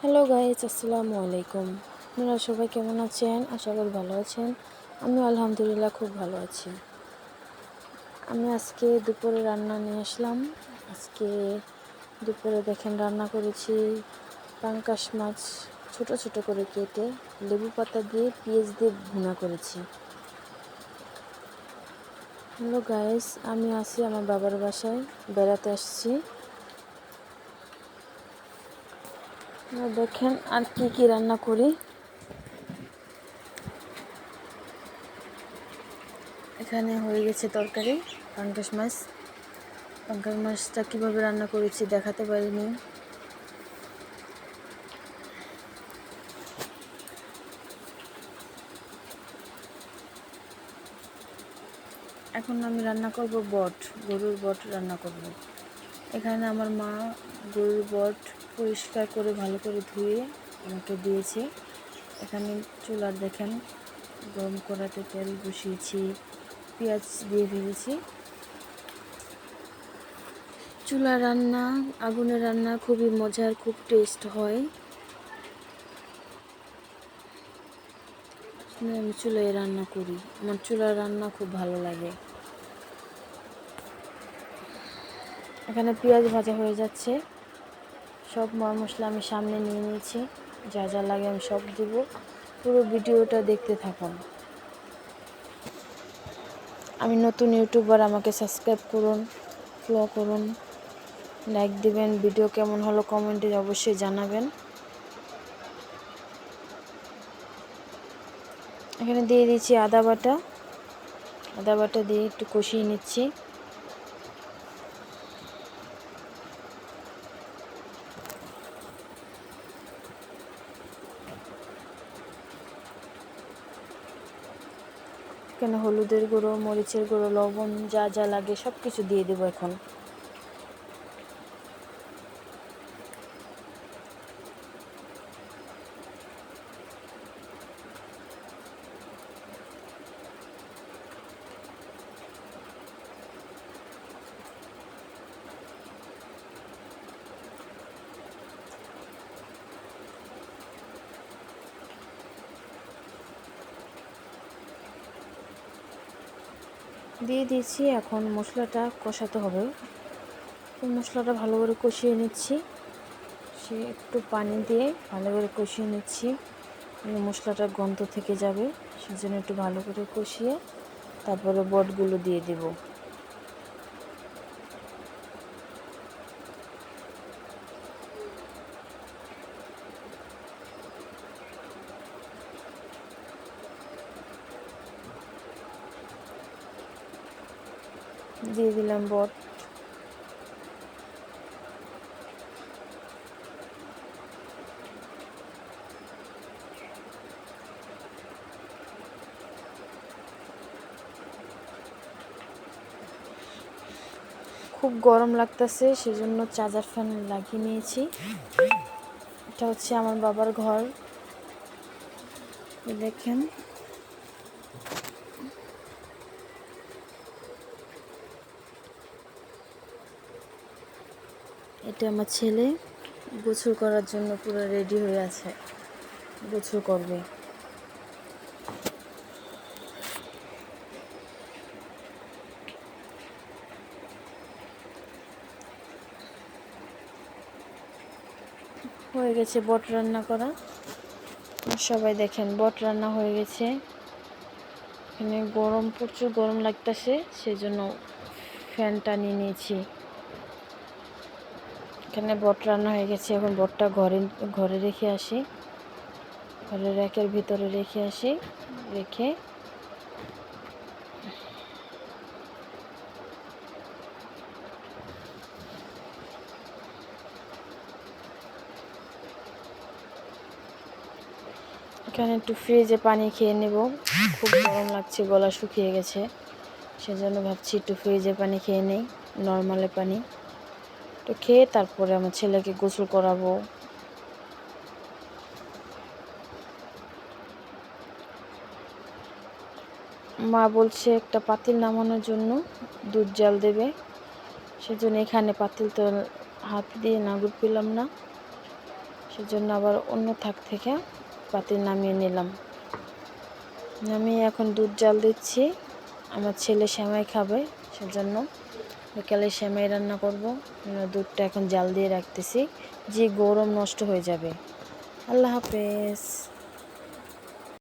Hello guys, আসসালামু আলাইকুম। আপনারা সবাই কেমন আছেন? আশা করি ভালো আছেন। আমি আলহামদুলিল্লাহ খুব ভালো আছি। আমি আজকে দুপুরে রান্না নিয়ে আসলাম। আজকে দুপুরে দেখেন রান্না করেছি পাঙ্গাস মাছ ছোট ছোট করে কেটে লেবু পাতা দিয়ে পেঁয়াজ দিয়ে ভুনা করেছি। হ্যালো গাইস, আমি আছি আমার বাবার বাসায়, বেড়াতে আসছি। দেখেন আর কি রান্না করি। এখানে হয়ে গেছে তরকারি পাঙ্গাস মাছ। পাঙ্গাস মাছটা কীভাবে রান্না করেছি দেখাতে পারিনি। এখন আমি রান্না করব গরুর বট রান্না করব। এখানে আমার মা গরুর বট পরিষ্কার করে ভালো করে ধুয়ে আমাকে দিয়েছে। এখানে চুলার দেখেন গরম কড়াতে তেল বসিয়েছি, পেঁয়াজ দিয়ে ভেজেছি। চুলা রান্না, আগুনে রান্না খুবই মজার, খুব টেস্ট হয়। আমি চুলায় রান্না করি, আমার চুলার রান্না খুব ভালো লাগে। এখানে পেঁয়াজ ভাজা হয়ে যাচ্ছে, সব মশলা আমি সামনে নিয়ে নিয়েছি, যা যা লাগে আমি সব দিব। পুরো ভিডিওটা দেখতে থাকুন। আমি নতুন ইউটিউবার, আমাকে সাবস্ক্রাইব করুন, ফলো করুন, লাইক দিবেন। ভিডিও কেমন হলো কমেন্টে অবশ্যই জানাবেন। এখানে দিয়ে দিচ্ছি আদা বাটা দিয়ে একটু কষিয়ে নিচ্ছি। এখানে হলুদের গুঁড়ো, মরিচের গুঁড়ো, লবণ যা যা লাগে সব কিছু দিয়ে দেবো এখন। দিয়ে দিয়েছি, এখন মশলাটা কষাতে হবে। তো মশলাটা ভালো করে কষিয়ে নিচ্ছি, সে একটু পানি দিয়ে ভালো করে কষিয়ে নিচ্ছি। মশলাটার গন্ধ থেকে যাবে, সেজন্য একটু ভালো করে কষিয়ে তারপরে বটগুলো দিয়ে দেব। দিয়ে দিলাম বট। খুব গরম লাগতেছে, সেজন্য চার্জার ফ্যান লাগিয়ে নিয়েছি। এটা হচ্ছে আমার বাবার ঘর, দেখেন। এটা আমার ছেলে গোসল করার জন্য পুরো রেডি হয়ে আছে, গোসল করবে। হয়ে গেছে বট রান্না করা। সবাই দেখেন বট রান্না হয়ে গেছে। এখানে প্রচুর গরম লাগতেছে, সেজন্য ফ্যানটা নিয়ে নিয়েছি। এখানে বট রান্না হয়ে গেছে। এখন বটটা ঘরে রেখে আসি, ঘরের র্যাকের ভিতরে রেখে আসি। রেখে এখানে একটু ফ্রিজে পানি খেয়ে নেব। খুব গরম লাগছে, গলা শুকিয়ে গেছে, সেজন্য ভাবছি একটু ফ্রিজে পানি খেয়ে নেই, নর্মালে পানি। তো খেয়ে তারপরে আমার ছেলেকে গোসল করাবো। মা বলছে একটা পাতিল নামানোর জন্য দুধ জাল দেবে, সেজন্য এখানে পাতিল তো হাত দিয়ে নাড়ু পেলাম না, সেজন্য আবার অন্য থাক থেকে পাতিল নামিয়ে নিলাম। নামিয়ে এখন দুধ জাল দিচ্ছি। আমার ছেলে সেমাই খাবে, সেজন্য বিকালে সেমাই রান্না করব। দুধটা এখন জাল দিয়ে রাখতেছি, যে গরম নষ্ট হয়ে যাবে। আল্লাহ হাফেজ।